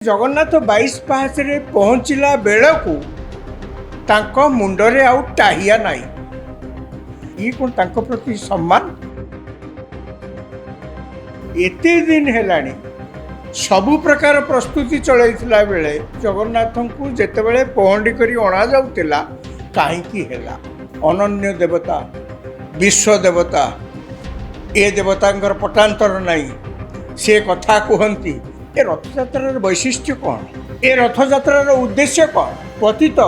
जगन्नाथ 22 पाहाच रे पहुँचला बेलू तांको मुंडरे आउ टाहिया नाई ये कौन तांको प्रति सम्मान एते दिन हेलानी सबु प्रकार प्रस्तुति चलैथिला बेले जगन्नाथ को जेतेबेले पहंडी करी अणा जाउतिला काहींकी हेला अनन्य देवता विश्व देवता ए देवतांकर पटांतर नाई से कथा कहती ए रथयात्रार वैशिष्ट्य कौन ए रथयात्रार उद्देश्य कौन पतित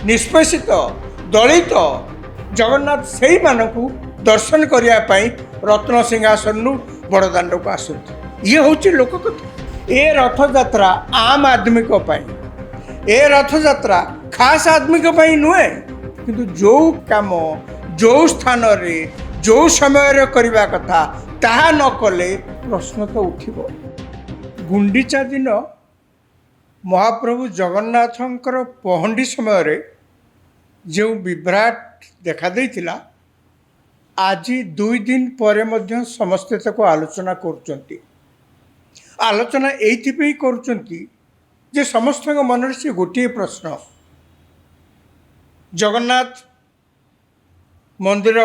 निष्पेषित दलित जगन्नाथ से मानू दर्शन करने रत्न सिंहासन बड़दाण्ड को आसती ये हूँ लोक कथा ए रथयात्रा आम आदमी ए रथयात्रा खास आदमी नुहे किंतु जो काम जो स्थान रे जो समय करने कथा ताहा न कले प्रश्न तो उठिब गुंडीचा दिन महाप्रभु जगन्नाथंकर पहंडी समय रे जो विभ्राट देखा देइथिला आज 2 दिन पर मध्य समस्ते ताको आलोचना करुचंती आलोचना एइथिपई करुचंती जे समस्त मन से गोटे प्रश्न जगन्नाथ मंदिर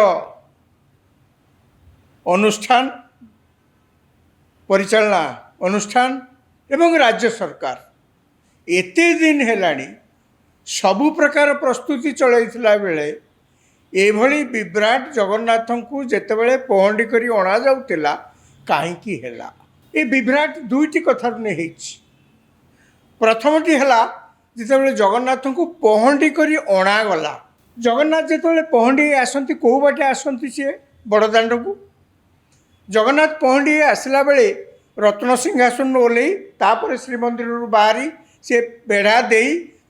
अनुष्ठान परिचालना अनुष्ठान एवं राज्य सरकार एते दिन हेलानी सबु प्रकार प्रस्तुति चलैथिला बेले एभली विभ्राट जगन्नाथ को जेतेबेले पहंडी करी अणा जाउतिला काहींकी हेला ए विभ्राट दुईटी कथा नहीं प्रथमटी हेला जेतेबेले जगन्नाथ को पहंडी करी अणा गला जगन्नाथ जेतेबेले पहंडी आसंती को बाटे आसंती से बड़दाण्ड को जगन्नाथ पहंडी आसला बेले रत्न सिंहासन ओल्लै तापर श्रीमंदिर बाहरी से बेढ़ा दे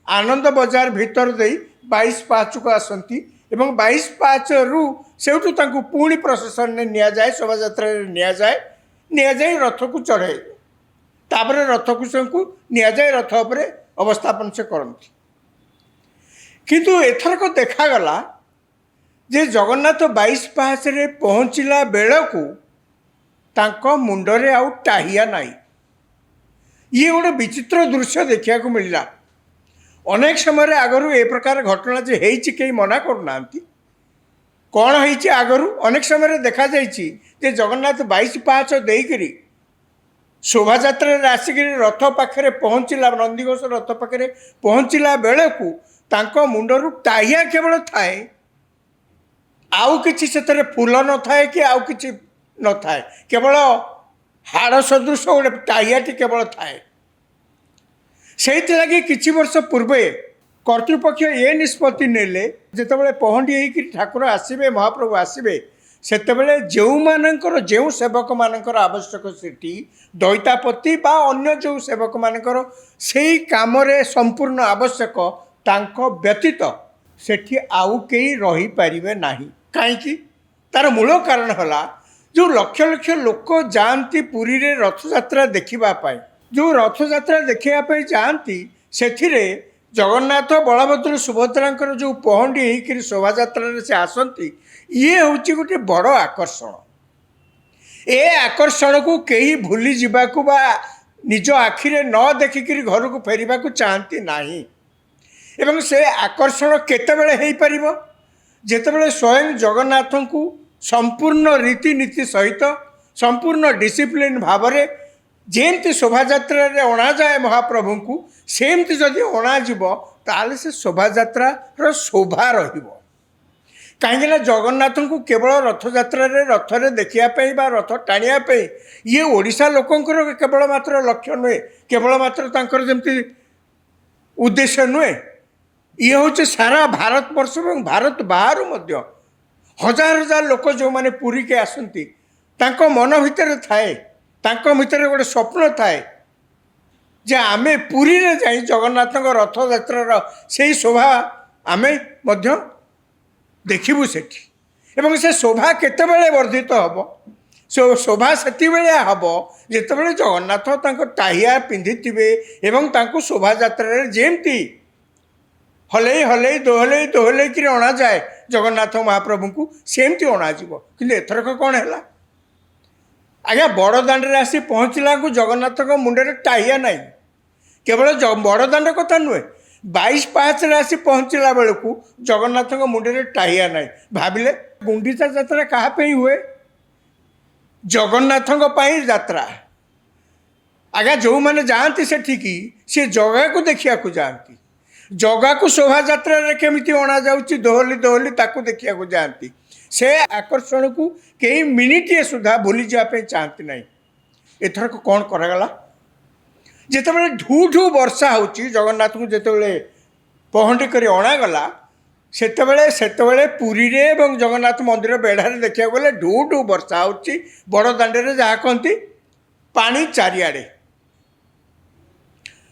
आनंद बजार भीतर दे 22 पाहाच को आसती एवं 22 पाहाच रु सेठू तांको पुणी प्रशासन ने निया जाए शोभा यात्रा निया जाए रथ को चढ़ाए तापर रथ को निया जाए रथ उपरे अवस्थापन से करती किंतु एथरक देखागला जे जगन्नाथ 22 पाहाच रे पहुँचला बेलू तांको मुंडरे आउ टाहिया नाई ये गोटे विचित्र दृश्य देखा को मिलला अनेक समय आगरू ए प्रकार घटना जे हेइछि केही मना करना कौन है आगरू अनेक समय देखा जाइछि जे जगन्नाथ 22 पाहाच देइकरी शोभा यात्रा आसिक रथ पाखे पहुँचला नंदीघोष रथ पाखे पहुँचला बेलू तांको मुंडरू टाहिया केवल थाए आउ किछि सेतरे फूल न थाए कि आउ किछि न थाए केवल हाड़ सदृश गोटे टाहियाटी केवल थाए से लगी किछि वर्ष पूर्वे कर्तृपक्ष ये निष्पत्ति नेले जेतेबेले पहंडी होइकि ठाकुर आसबे महाप्रभु आसबे सेतेबेले जो सेवक मानकर आवश्यक सेठी दैतापति बा अन्य जो सेवक मानकर सेही कामरे संपूर्ण आवश्यक तांको व्यतीत सेठी आउ केही रही पारिबे नाही काहेकि तार मूल कारण हला जो लक्ष लक्ष लोक जाती पुरी रे रथ यात्रा देखा जो रथ यात्रा देखा जाती से जगन्नाथ बलभद्र सुभद्रा जो पहंडी होकर शोभा यात्रा से आसती ये हूँ गोटे बड़ आकर्षण ए आकर्षण को कहीं भूली जावाक बा निज आखिरे न देखिकी घर को फेरवा चाहती नहीं एवं से आकर्षण केतेबेले हो पारिबो जेतेबेले स्वयं जगन्नाथ को संपूर्ण रीतिनीति सहित संपूर्ण डिसिप्लिन भाव में जेमती शोभा यात्रा अणा जाए महाप्रभु को सेमती जदि अणाजिब ताले से शोभा यात्रा शोभा रही जगन्नाथ को केवल रथ यात्रा रथरे देखापी रथ टाणियापी ये ओडिशा लोकंकर केवल मात्र लक्ष्य नुहे केवल मात्र तांकर जेमती उद्देश्य नुहे ये हूँ सारा भारत वर्ष और भारत बाहर मध्य हजार हजार लोक जो मैंने पुरी के आसती तांको मन भितर थाए तांको भितर गोटे स्वप्न थाए जे आमे पुरी रे जाई जगन्नाथ रथ यात्रा से शोभा आमे मध्य देखिबु सेठी एवं से शोभा केतेबेले वर्धित हब शोभा सेति बेले हब जेतेबेले जगन्नाथ तांको टाहिया पिंधिथिबे एवं तांको शोभा यात्रा रे जेमती हले हले दोहले कि अणा जाए जगन्नाथ महाप्रभु को सेमती अणाजिब कि एथरक कौन है आज्ञा बड़दाण्ड आसी पहुँचला को जगन्नाथ मुंडे टाहिया नाई केवल बड़दाण्ड कथा नुहे 22 पाहाचरे आसी पहुँचला बेलू जगन्नाथ मुंडे टाहिया ना भाविले गुंडीचा यात्रा क्या हुए जगन्नाथ यात्रा आज्ञा जो मैंने जाती सेठिकी सी जगह को देखा जाती जगह को शोभा यात्रा केमी अणा जाऊँगी दोहली दोहली ताकू देखा जाती से आकर्षण को कई मिनिटे सुधा भूली जावाई चाहती ना एथर कौन करागला जिते ढू ढू वर्षा हो जगन्नाथ को जिते पहंडी कर अणागला सेतबले पुरी रे एवं जगन्नाथ मंदिर बेढ़ारे देखा गले ढू ढू वर्षा हो बड़ दाण्डे जहाँ कहती पानी चारिआडे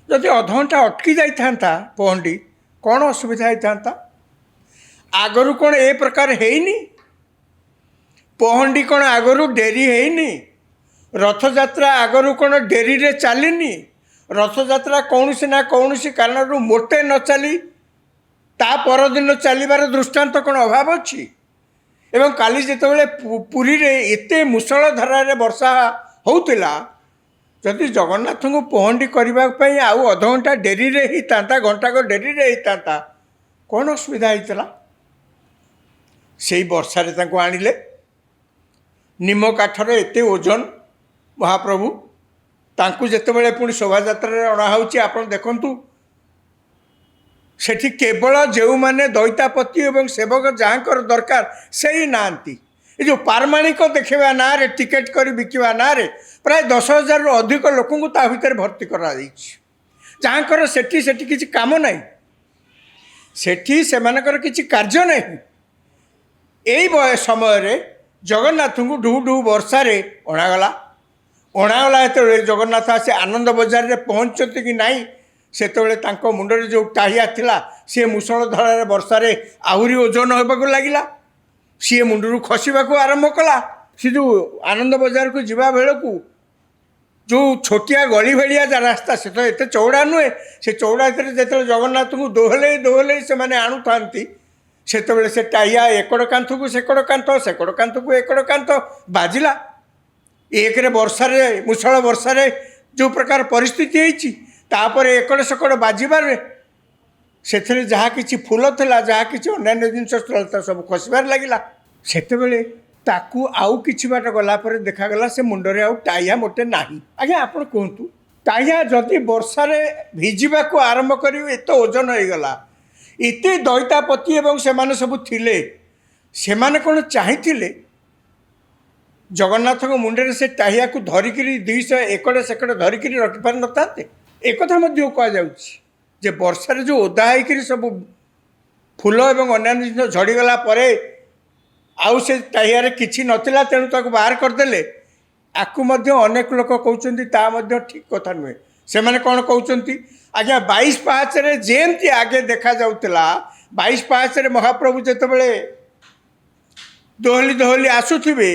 जदि अधघंटा अटकी जाता पहंडी कौन असुविधा होता आगरू कौन ए प्रकार है पहंडी कौन आगरू डेरी है रथयात्रा आगरू कौन डेरी रे चलीनी रथयात्रा कौन ना कौन कारण मोटे न चली ता परदिन चलबार दृष्टांत कौन अभाव अच्छी एवं काली जिते पुरी रे एते मुसल धारा वर्षा होउतिला जदि जगन्नाथ को पहंडी करने आउ अधघंटा डेरी रे ही तांता घंटा को डेरी रे ही तांता कौन असुविधा होता से वर्षारे तांको आनिले निम काठर एते ओजन महाप्रभु तांकु जेतेबेले पुणी शोभा यात्रा अणा होउची आपण देखंतु सेठी केवल जो माने दैतापति एवं सेवक जहाँकर दरकार से ही नांती ये जो पारमाणिक देखा ना रे टिकेट कर बिकवा ना रे प्राय 10,000 रु अधिक लोक भितर भर्ती करा जहाँकर सेठी सेठी किसी काम नहीं सेठी सेमानकर किसी कार्य नहीं यही समय जगन्नाथ को ढू ढू वर्षा अणागला ये जगन्नाथ आसे आनंद बजार रे पहुँचती कि नहीं सेतबेले तांको मुंडरे जो टाहिया थिला सी मुसल धारा वर्षा आहरी ओजन होगा लगिला सी मुंडरू खसवा आरंभ कला सी जो आनंद बजार को जीवा बेलू जो छोटिया गली भाया रास्ता से तो एत चौड़ा नुहे से चौड़ा जो जगन्नाथ को दोहले दोहले से मैंने आणु था सेतबेले से टाहिया एकड़ कांथ को सेकड़ कांथ को एकड़ कांथ बाजिला एक वर्षा मुसल वर्षा जो प्रकार परिस्थिति होती तापर एकड़ सेकड़ बाजिबार से जहाँ किसी फूल थिला जहाँ किसी अन्य जिनस चलता सब खसबार लगिला सेतेबेले ताकू आउ किछि बाट गला पर देखागला से मुंडरे आउ टाइया मोटे नाही आज्ञा आपण कहतु टाइया जदि वर्षा भिजिबा को आरंभ कर एत ओजन हो गला एते दैतापति एवं सेमाने सब थिले सेमाने कोन चाहिथिले जगन्नाथ को मुंडे से टाहिया को धरिक 200 एकड़ सेकड़ धरिक रखि पार न थाते एक कथा मध्य कह जे वर्षा जो ओदा होकर सब फूल एवं अन्य जिन झड़ीगला आउ से टाहियारे किछि नथिला तेणु ताको बाहर करदेले आकु मध्य अनेक लोक कहउचंती ता मध्य ठीक कथा नुहे से माने कौन कहउचंती आज्ञा 22 पाहाचरे जेमती आगे देखा जाउतला 22 पाहाचरे महाप्रभु जेतेबेले दोहली दोहली आसुथिबे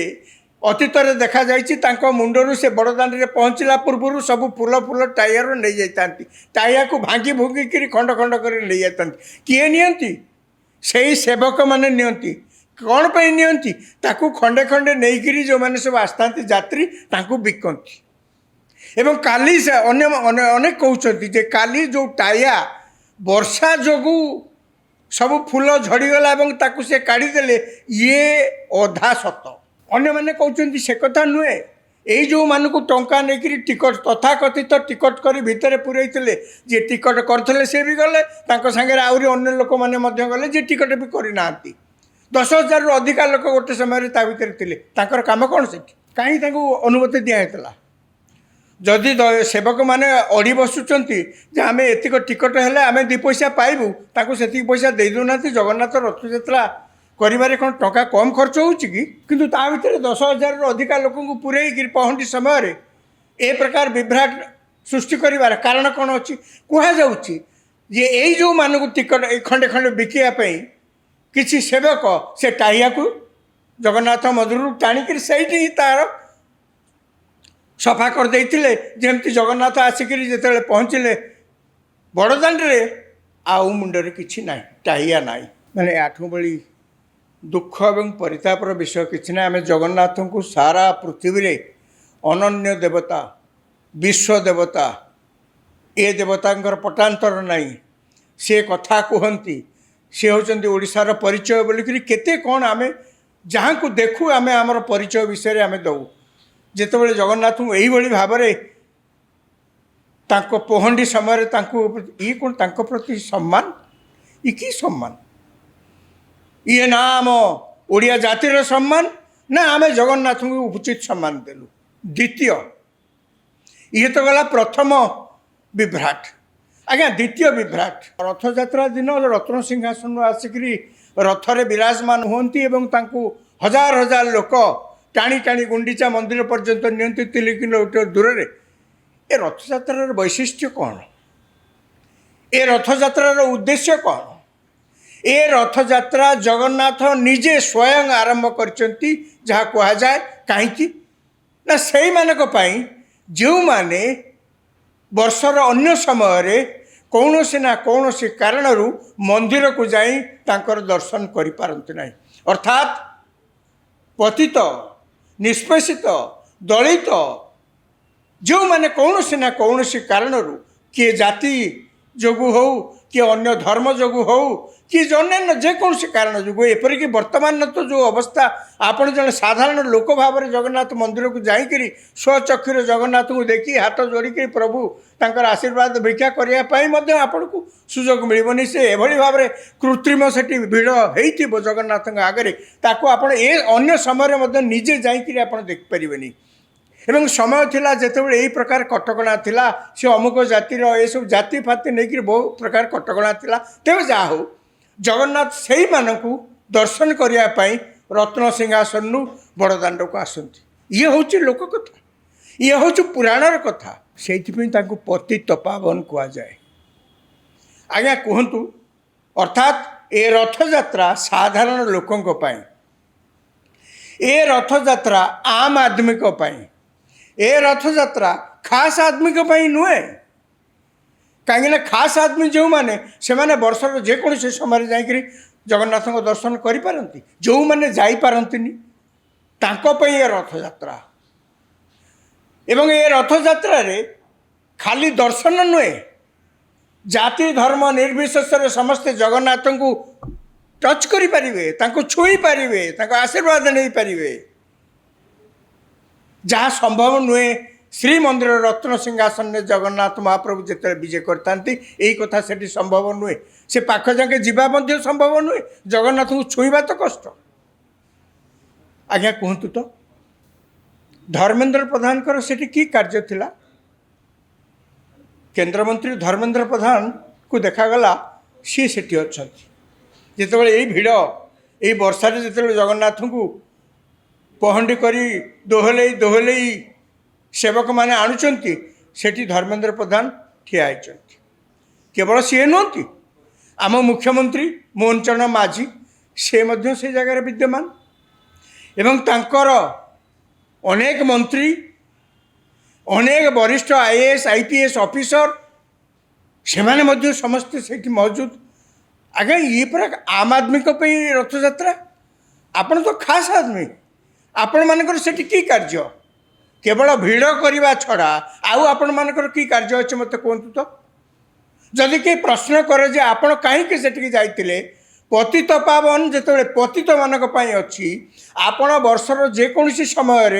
अतीत देखा जाइए मुंडरू से बड़दाण्ड में पहुँचला पूर्व सब फूल फूल टायर नहीं जाता टाइया को भांगी भुंगिक खंड खंड कर नहीं जाता किए नियंती से सेवक मैंने नियंती कौन पे नियंती ताकू खंडे खंडे नहीं जो मैंने सब आसता यात्री ताकू बिकती एवं काली से अनेक कहते जे काली जो टाइया वर्षा जोगु सब फूल झड़ीगला ताकू से काढ़ीदेले ये अधा सत अन्य मैंने कहते से कथा नुहे यही जो मानक टंका नहीं टिकट तथा कथित टिकट कर भितर पूरेले जी टिकट करते से भी गले सागे आहरी अन्य लोक मैंने गले जी टिकट भी करना 10,000 रु अधिका लोक गोटे समय भितर थे काम कौन से कहीं अनुमति दिखाला जदि सेवक मैंने अड़ी बसुंच आम एतिक टिकट है आम 2 पैसा पाइबू ताकू से पैसा दे दूना जगन्नाथ रथयात्रा करिबारे कौन टंका कम खर्च होउची किंतु ता भितर 10,000 रु अधिका लोक पूरे पहुँची समय ए प्रकार विभ्राट सृष्टि करिबार कारण कौन अच्छी कह जाउची जे यही जो मानक टिकट खंडे खंडे बिकापी किसी सेवक से टाइया को जगन्नाथ मंदिर टाणिक से तार सफा कर देइथिले जेमती जगन्नाथ आसिक जिते पहुँचले बड़दाण्ड रे आउ मुंडरे किछि नाई टाइया नाई माने आठों बड़ी दुख एवं परितापर विषय किसी ना आम जगन्नाथ को सारा पृथ्वी रे अनन्य देवता विश्व देवता ए देवतांकर पटांतर नहीं से कथा कहती सी होचंदी ओडिशार परिचय बोलिकी केते कौन आमे जहाँ को देखू आमे आमर परिचय विषय आमे दऊ जेतेबेले जगन्नाथ यही भाव में तांको पहंडी समय ये कौन तांको प्रति सम्मान ये कि सम्मान ये ना आम ओडिया जातिर सम्मान ना आमे जगन्नाथ को उचित सम्मान देलु। द्वितीय ये तो गला प्रथम विभ्राट आज्ञा द्वितीय विभ्राट रथ यात्रा दिन रत्न सिंहासन आसिकी रथरे विराजमान होती एवं तांको हजार हजार लोक टाणी टाणी गुंडीचा मंदिर पर्यंत नियंत्रित 3 किलोमीटर दूर रे ए रथ यात्रार वैशिष्ट्य कौन ए रथ यात्रार उद्देश्य कौन ए रथ यात्रा जगन्नाथ निजे स्वयं आरंभ करचंती जहाँ कहा जाए कहीं ना से मानक पई जो माने वर्षर अन्य समय कौनसी ना कौनसी कारणरू मंदिर को जाई तांकर दर्शन करि पारंती नहीं अर्थात पतित निष्पेषित दलित जो माने कौनसी ना कौनसी कारणरू किए जाति जोगु हो कि अन्य धर्म जोगु हो कि अन्य जेकोसी कारण जो एपरिक वर्तमान तो जो अवस्था आपण जन साधारण लोक भाव में जगन्नाथ मंदिर को जाकि स्वचक्षुर जगन्नाथ को देखी हाथ जोड़िक प्रभु तांकर आशीर्वाद भिक्षा करने आपण को सुजोग मिलबनी से एभली भाव में कृत्रिम से भिड़ हो जगन्नाथ आगे ताको आपण ए अन्य समय निजे जाकि आप देखिपारे एवं समय थिला जेतेबेले यही प्रकार कटकणा थिला से अमुक जातिर ये सब जाति फाति नहीं बहु प्रकार कटकणा थिला तेज जहा हो जगन्नाथ से ही मानकु दर्शन करने रत्न सिंहासन बड़दाण्ड को आसती ये हूँ लोक कथा ये हूँ पुराणर कथा से पतित पावन कह जाए आज्ञा कहतु अर्थात ए रथ यात्रा साधारण लोकों ए रथ यात्रा आम आदमी ए रथ यात्रा खास आदमी नुहे कहीं खास आदमी जो माने से माने वर्षर जेकोसी समय जाकि जगन्नाथ दर्शन करिपारंती जो माने जाई पारंतीनी तांको पई ए रथ यात्रा एवं ए रथ यात्रा रे खाली दर्शन नुहे जाति धर्म निर्विशेष समस्ते जगन्नाथ को टच करें छुई पारे आशीर्वाद नहीं पारे जहाँ संभव नुहे श्रीमंदिर रत्न सिंहासन में जगन्नाथ महाप्रभु जिते विजय करता यही कथा से संभव नुहे से पाख जाके जीवा संभव नुहे जगन्नाथ को छुईवा तो कष्ट आज्ञा कहतु तो धर्मेंद्र प्रधान से कि कार्य थिला केंद्रमंत्री धर्मेंद्र प्रधान को देखागला सी सेठी अच्छा जितेबाला यही भिड़ यही वर्षा जिते जगन्नाथ को पहंडी करी दोहले दोहले सेवक माने आणुचंती सेठी धर्मेंद्र प्रधान ठिया होइचंती केवल सी नुहति आम मुख्यमंत्री मोहन चरण माझी से मध्य से जगह विद्यमान एवं तांकर अनेक मंत्री अनेक वरिष्ठ आईएएस आईपीएस ऑफिसर से माने मध्य समस्ते सेठी मौजूद आगे ये पूरा आम आदमी को पे रथ यात्रा आपण तो खास आदमी आपण मानकर सेठी की कार्य केवल भिड़ करने छड़ा आउ आपण मानकर की कार्य अच्छे मत कहतु तो जदि के प्रश्न करे जे आपण कहीं सेठी जाइतिले पतित पावन जिते पतित मानक पई अच्छी आपण वर्षर जेकोसी समय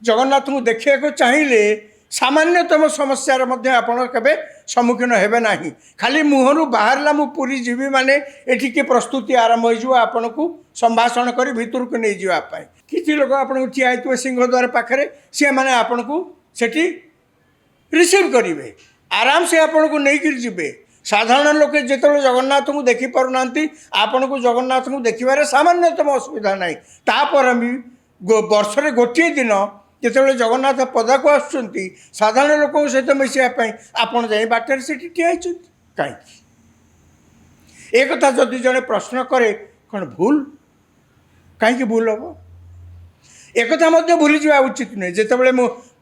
जगन्नाथ को देखा चाहिए सामान्यतम समस्यार मध्य आपण केबे सम्मुखीन हेबे नाही खाली मुहरु बाहरला मु पूरी जीवी माने एठी के प्रस्तुति आरंभ हो जो आपण को संभाषण करी भीतर को नहीं जीवा पाए किछि लोक आपण को ठिया हितु सिंहद्वार पाखरे से माने आपण को सेठी रिसीव करिवे आराम से आपण को नहीं कर जिबे साधारण लोक जेतले जगन्नाथ को देखि पारु नांती आपण को जगन्नाथ को देखिबारे सामान्यतम असुविधा नाही तापर भी वर्ष रे गोटे दिन जिते जगन्नाथ पदा को आसुंती साधारण लोक सहित मिसापी आपड़ जा बाटर से ठिया कहीं एक कथा जदि जड़े प्रश्न करे कौन भूल कहीं भूल हम एक भूली जा उचित नुहे जिते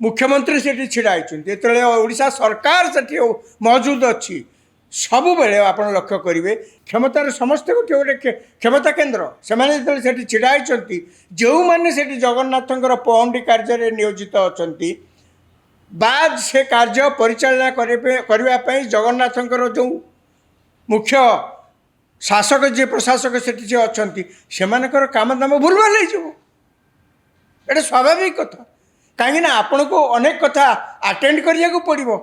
मुख्यमंत्री से छिड़ा होते ओडिशा सरकार से मौजूद अच्छी सबु बेले आप लक्ष्य करेंगे क्षमतार समस्ते गोटे गोटे क्षमता केन्द्र से छिड़ा होती जो मैंने से जगन्नाथ पहंडी कार्य नियोजित अच्छा बाद से कार्य परिचालना करने जगन्नाथंकर जो मुख्य शासक जी प्रशासक से अच्छा से काम दाम भूल भाल हो स्वाभाविक कथा कहीं आपण को अनेक कथा अटेंड करिया को पड़ो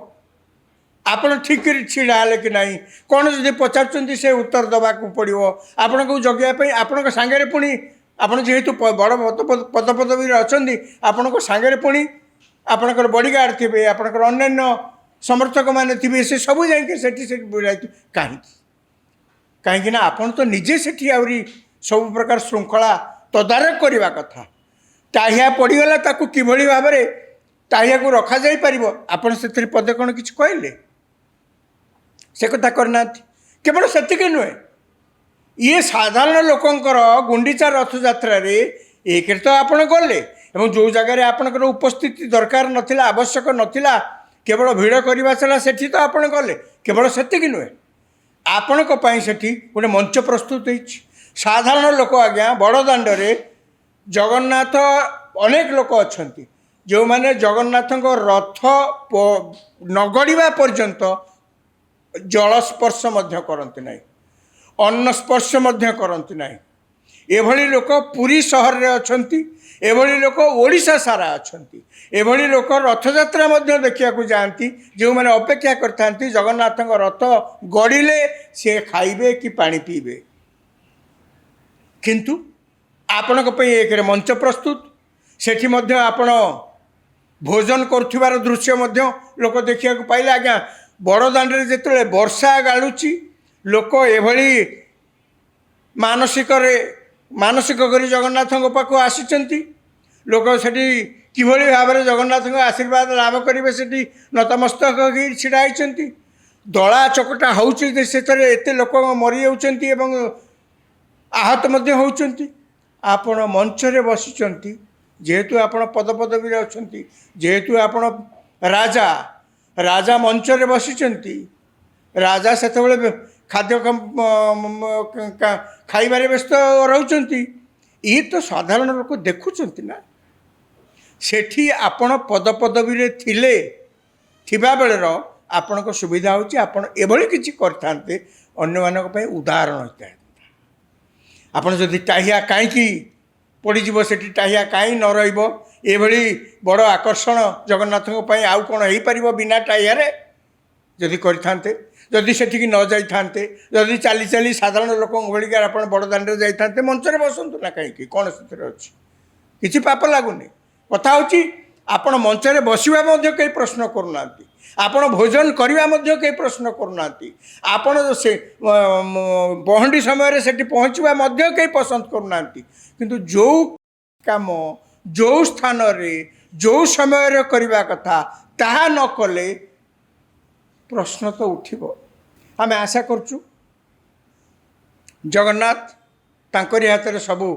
आपण ठीक छिड़ा कि नहीं कौन जब पचार से उत्तर दवाक पड़ो आपण को जगह आपण सांगे पुणी आपड़ जेहेतु बड़ पद पदवी अच्छा आपण को सांगे पुणी आपणकर बॉडीगार्ड थे आपणकर अन्य समर्थक मैंने थे से सब जाइए कहीं कहीं आपन तो निजे से सब प्रकार श्रृंखला तदारख करने कथा टाहिया पड़गला ताकू किभली भाव में टाहिया को रखा जाई परिबो आपन से पदे कौन किसी कहले से कथा करना केवल से नुहे ये साधारण लोकंकर गुंडीचा रथ यात्रा एक तो आपण गले और जो जगह आपंकर उपस्थिति दरकार नथिला आवश्यक नथिला केवल भिड़ करवा छड़ा से तो आप गले केवल से नुहे आपण से गोटे मंच प्रस्तुत हो साधारण लोक आज्ञा बड़दाण्डे जगन्नाथ अनेक लोक अच्छा जो मैंने जगन्नाथ रथ नगड़ा पर्यंत जलस्पर्श करती ना अन्न स्पर्श करती ना एभली लोक पुरी सहर में अच्छा एभली लोक ओडिशा सारा अच्छा एभली लोक रथयात्रा देखा जाती जो मैंने अपेक्षा करते जगन्नाथ रथ गड़िले सी खाइबे कि पानी पीबे किंतु आपण एक मंच प्रस्तुत सेठी आपण भोजन कर दृश्य लोक देखा पाइले आज्ञा बड़दाण्डे जिते वर्षा गालुची लोक एभली मानसिक करी जगन्नाथ पाख आसी लोक से किभली भाव में जगन्नाथ आशीर्वाद लाभ करेंगे से नतमस्तक छिड़ा होती दला चकटा होते लोक मरी जाती आहत होती आपण मंचरे बसी जेहेतु आप पद पदवी अच्छा जेहेतु आप राजा राजा मंचरे बसी राजा से खाद्य खाइबारे व्यस्त रहउचंती ये तो साधारण लोक देखुचंती ना सेठी आपण पद पदवी थिले थिबा बेलर आपण को सुविधा होची आपण एभली किछि करथांते अन्य मानक पय उदाहरण होता आपण जदि टाहिया काईकी पड़ीजीव सेठी टाहिया काई न रहिबो एभली बड़ आकर्षण जगन्नाथ पय आउ कोन हेई परिबो बिना टाहिया जदि करथांते जदि सेठिकी न जाइथांते जदि चाली चाली साधारण लोक भलिका आप बड़दाण्डे जाइथांते मंचरे बसंतु ना कहीं कौन से अच्छी किसी पाप लगुनि कथा होची आपण मंचरे बसवा कई प्रश्न करूना आपण भोजन करवा कई प्रश्न करूना आपण से पहंडी समय से पहुँचवा कई पसंद करूना किंतु जो काम जो स्थान जो समय करवा कथा ताहा न कले प्रश्न तो उठिबो आम आशा करचु जगन्नाथ तांकरी हाथ में सबू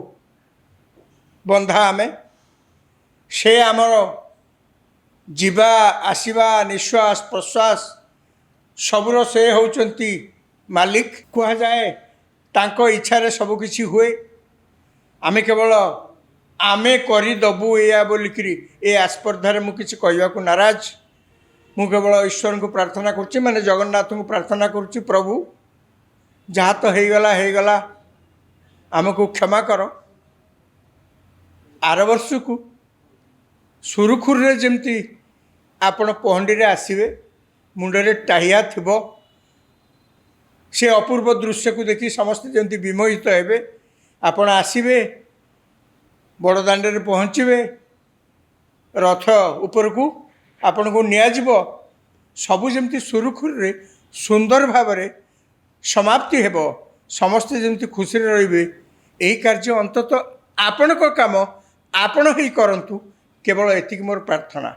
बंधा आमे से आमर जीवा आसवा निश्वास प्रश्वास सबूर से होचंती मालिक कह जाए तांको इच्छा सबकिछि हुए आमे केवल आमे करदबू या बोलिकी ए आस्पर्धार मु किछि कहवा को नाराज मु केवल ईश्वर को प्रार्थना करुच्ची माने जगन्नाथ को प्रार्थना करुच्ची प्रभु जहाँ तो होगला आमको क्षमा कर आर वर्ष को सुरुखुर जमती आपण पहंडी आसवे मुंडरे टाहिया थिबो से अपूर्व दृश्य को देखी समस्ते जमती विमोहित हेबे आपण आसवे बड़दाण्डे पहुँचे रथ उपर को आपण को नियाजिबो सबु जमती सुरुखुर सुंदर भाव में समाप्ति हेबो समस्ते जमती खुशी रहिबे एही कार्य अंततः आपण को काम आपण ही करंतु केवल एतिक मोर प्रार्थना।